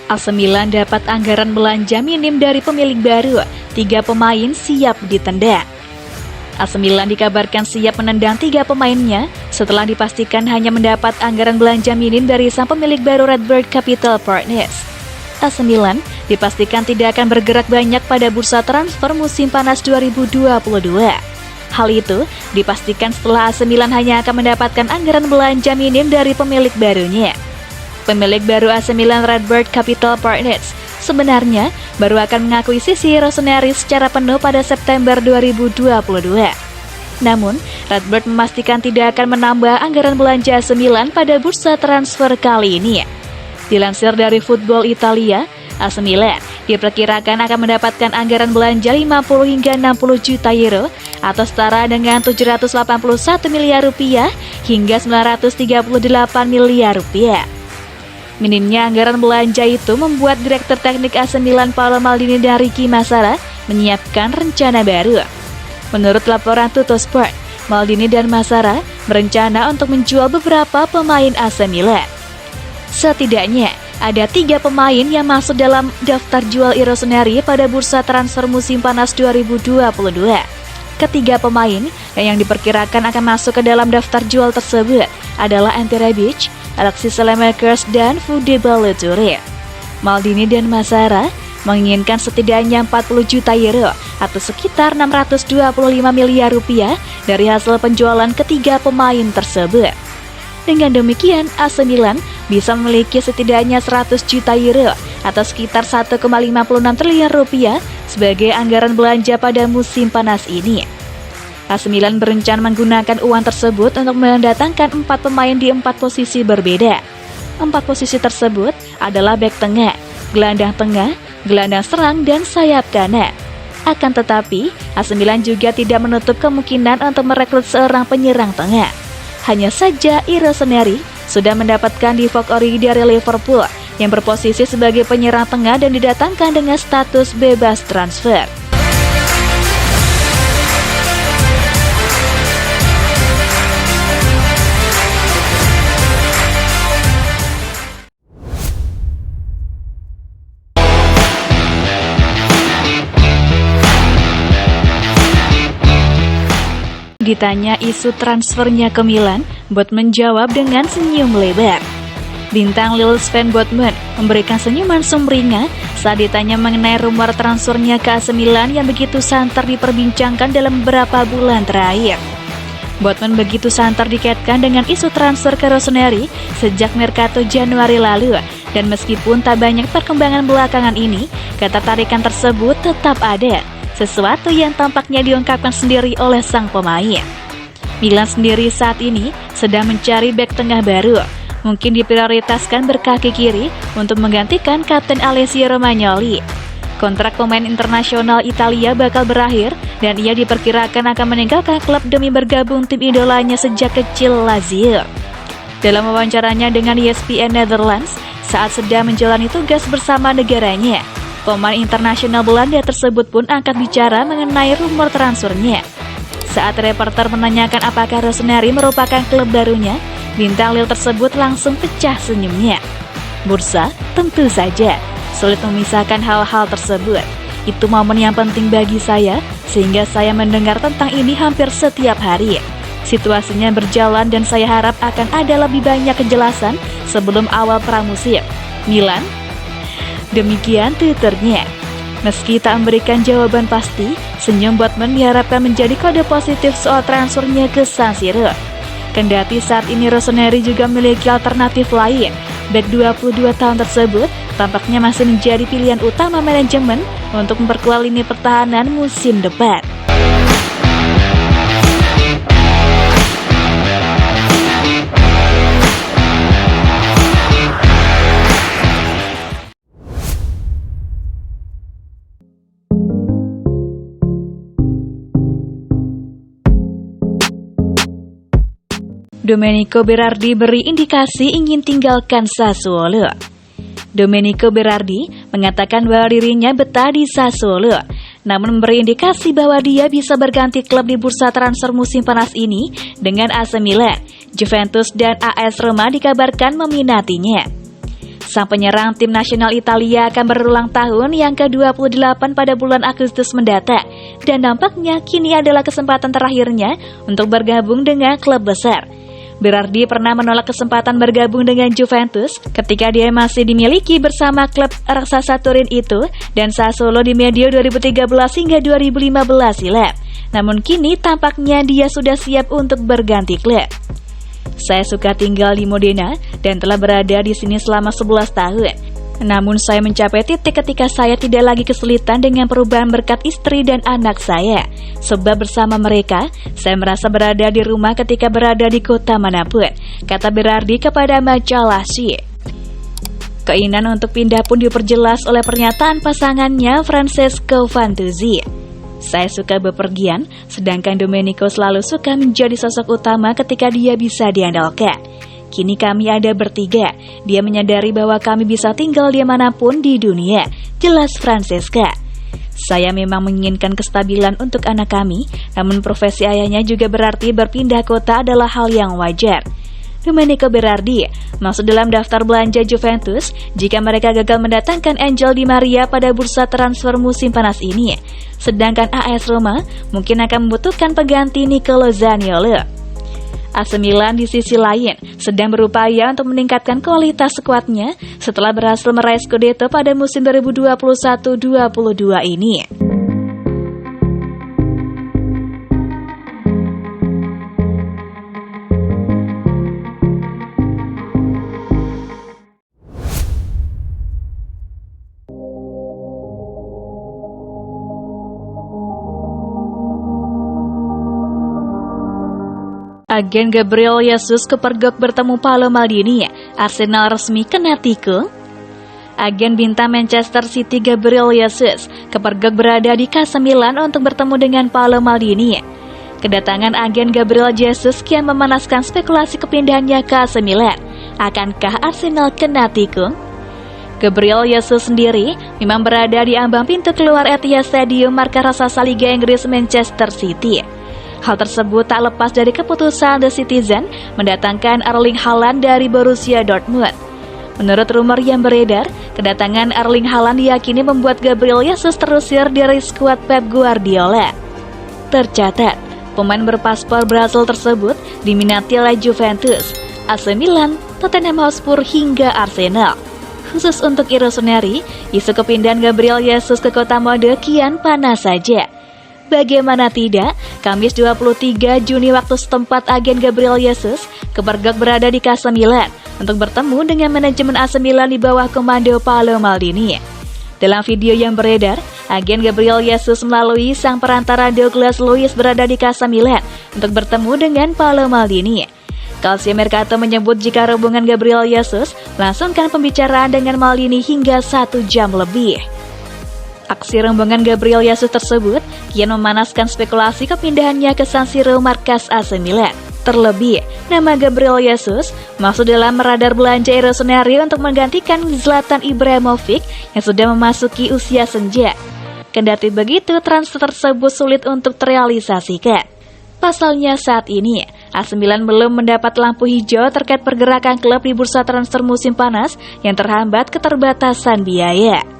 AC Milan dapat anggaran belanja minim dari pemilik baru, 3 pemain siap ditendang. AC Milan dikabarkan siap menendang 3 pemainnya setelah dipastikan hanya mendapat anggaran belanja minim dari sang pemilik baru Redbird Capital Partners. AC Milan dipastikan tidak akan bergerak banyak pada bursa transfer musim panas 2022. Hal itu dipastikan setelah AC Milan hanya akan mendapatkan anggaran belanja minim dari pemilik barunya. Pemilik baru AC Milan Redbird Capital Partners sebenarnya baru akan mengakuisisi Rossoneri secara penuh pada September 2022. Namun, Redbird memastikan tidak akan menambah anggaran belanja AC Milan pada bursa transfer kali ini. Dilansir dari Football Italia, AC Milan diperkirakan akan mendapatkan anggaran belanja 50 hingga 60 juta euro atau setara dengan 781 miliar rupiah hingga 938 miliar rupiah. Minimnya anggaran belanja itu membuat Direktur Teknik AC Milan Paolo Maldini dan Ricky Massara menyiapkan rencana baru. Menurut laporan Tuttosport, Maldini dan Massara berencana untuk menjual beberapa pemain AC Milan. Setidaknya ada 3 pemain yang masuk dalam daftar jual Rossoneri pada bursa transfer musim panas 2022. Ketiga pemain yang diperkirakan akan masuk ke dalam daftar jual tersebut adalah Ante Rebic, Alexis Saelemaekers, dan Fode Ballo-Touré. Maldini dan Massara menginginkan setidaknya 40 juta euro atau sekitar 625 miliar rupiah dari hasil penjualan ketiga pemain tersebut. Dengan demikian, AC Milan bisa memiliki setidaknya 100 juta euro atau sekitar 1,56 triliun rupiah sebagai anggaran belanja pada musim panas ini. AC Milan berencana menggunakan uang tersebut untuk mendatangkan 4 pemain di 4 posisi berbeda. 4 posisi tersebut adalah bek tengah, gelandang tengah, gelandang serang, dan sayap kanan. Akan tetapi, AC Milan juga tidak menutup kemungkinan untuk merekrut seorang penyerang tengah. Hanya saja Rossoneri sudah mendapatkan Divock Origi dari Liverpool yang berposisi sebagai penyerang tengah dan didatangkan dengan status bebas transfer. Ditanya isu transfernya ke Milan, Botman menjawab dengan senyum lebar. Bintang Lille Sven Botman memberikan senyuman sumringah saat ditanya mengenai rumor transfernya ke AC Milan yang begitu santer diperbincangkan dalam beberapa bulan terakhir. Botman begitu santer dikaitkan dengan isu transfer ke Rossoneri sejak Mercato Januari lalu, dan meskipun tak banyak perkembangan belakangan ini, ketertarikan tersebut tetap ada. Sesuatu yang tampaknya diungkapkan sendiri oleh sang pemain. Milan sendiri saat ini sedang mencari bek tengah baru, mungkin diprioritaskan berkaki kiri untuk menggantikan Kapten Alessio Romagnoli. Kontrak pemain internasional Italia bakal berakhir dan ia diperkirakan akan meninggalkan klub demi bergabung tim idolanya sejak kecil, Lazio. Dalam wawancaranya dengan ESPN Netherlands saat sedang menjalani tugas bersama negaranya, pemain internasional Belanda tersebut pun angkat bicara mengenai rumor transfernya. Saat reporter menanyakan apakah Rossoneri merupakan klub barunya, bintang Lille tersebut langsung pecah senyumnya. Bursa, tentu saja. Sulit memisahkan hal-hal tersebut. Itu momen yang penting bagi saya, sehingga saya mendengar tentang ini hampir setiap hari. Situasinya berjalan dan saya harap akan ada lebih banyak kejelasan sebelum awal pramusim. Milan? Demikian Twitternya. Meski tak memberikan jawaban pasti, senyum Botman diharapkan menjadi kode positif soal transfernya ke San Siro. Kendati saat ini Rossoneri juga memiliki alternatif lain, bek 22 tahun tersebut tampaknya masih menjadi pilihan utama manajemen untuk memperkuat lini pertahanan musim depan. Domenico Berardi beri indikasi ingin tinggalkan Sassuolo. Domenico Berardi mengatakan bahwa dirinya betah di Sassuolo, namun memberi indikasi bahwa dia bisa berganti klub di bursa transfer musim panas ini dengan AC Milan, Juventus, dan AS Roma dikabarkan meminatinya. Sang penyerang tim nasional Italia akan berulang tahun yang ke-28 pada bulan Agustus mendatang, dan nampaknya kini adalah kesempatan terakhirnya untuk bergabung dengan klub besar. Berardi pernah menolak kesempatan bergabung dengan Juventus ketika dia masih dimiliki bersama klub raksasa Turin itu dan Sassuolo di medio 2013 hingga 2015 silam. Namun kini tampaknya dia sudah siap untuk berganti klub. Saya suka tinggal di Modena dan telah berada di sini selama 11 tahun. Namun saya mencapai titik ketika saya tidak lagi kesulitan dengan perubahan berkat istri dan anak saya. Sebab bersama mereka, saya merasa berada di rumah ketika berada di kota manapun, kata Berardi kepada majalah She. Keinginan untuk pindah pun diperjelas oleh pernyataan pasangannya Francesco Fantuzzi. Saya suka bepergian, sedangkan Domenico selalu suka menjadi sosok utama ketika dia bisa diandalkan. Kini kami ada bertiga, dia menyadari bahwa kami bisa tinggal dimanapun di dunia, jelas Francesca. Saya memang menginginkan kestabilan untuk anak kami, namun profesi ayahnya juga berarti berpindah kota adalah hal yang wajar. Domenico Berardi masuk dalam daftar belanja Juventus jika mereka gagal mendatangkan Angel Di Maria pada bursa transfer musim panas ini. Sedangkan AS Roma mungkin akan membutuhkan pengganti Nicolo Zaniolo. AC Milan di sisi lain sedang berupaya untuk meningkatkan kualitas skuadnya setelah berhasil meraih Scudetto pada musim 2021-22 ini. Agen Gabriel Jesus kepergok bertemu Paolo Maldini, Arsenal resmi kena tikung. Agen bintang Manchester City Gabriel Jesus kepergok berada di AC Milan untuk bertemu dengan Paolo Maldini. Kedatangan agen Gabriel Jesus kian memanaskan spekulasi kepindahannya ke AC Milan. Akankah Arsenal kena tikung? Gabriel Jesus sendiri memang berada di ambang pintu keluar Etihad Stadium markas raksasa Liga Inggris Manchester City. Hal tersebut tak lepas dari keputusan The Citizen mendatangkan Erling Haaland dari Borussia Dortmund. Menurut rumor yang beredar, kedatangan Erling Haaland diyakini membuat Gabriel Jesus terusir dari skuad Pep Guardiola. Tercatat, pemain berpaspor Brasil tersebut diminati oleh Juventus, AC Milan, Tottenham Hotspur hingga Arsenal. Khusus untuk Rossoneri, isu kepindahan Gabriel Jesus ke kota mode kian panas saja. Bagaimana tidak, Kamis 23 Juni waktu setempat agen Gabriel Jesus kepergok berada di AC Milan untuk bertemu dengan manajemen AC Milan di bawah komando Paolo Maldini. Dalam video yang beredar, agen Gabriel Jesus melalui sang perantara Douglas Luiz berada di AC Milan untuk bertemu dengan Paolo Maldini. Calcio Mercato menyebut jika rombongan Gabriel Jesus melangsungkan pembicaraan dengan Maldini hingga 1 jam lebih. Aksi rombongan Gabriel Jesus tersebut kian memanaskan spekulasi kepindahannya ke San Siro markas AC Milan. Terlebih, nama Gabriel Jesus masuk dalam radar belanja Rossoneri untuk menggantikan Zlatan Ibrahimovic yang sudah memasuki usia senja. Kendati begitu, transfer tersebut sulit untuk terrealisasikan. Pasalnya saat ini, AC Milan belum mendapat lampu hijau terkait pergerakan klub di bursa transfer musim panas yang terhambat keterbatasan biaya.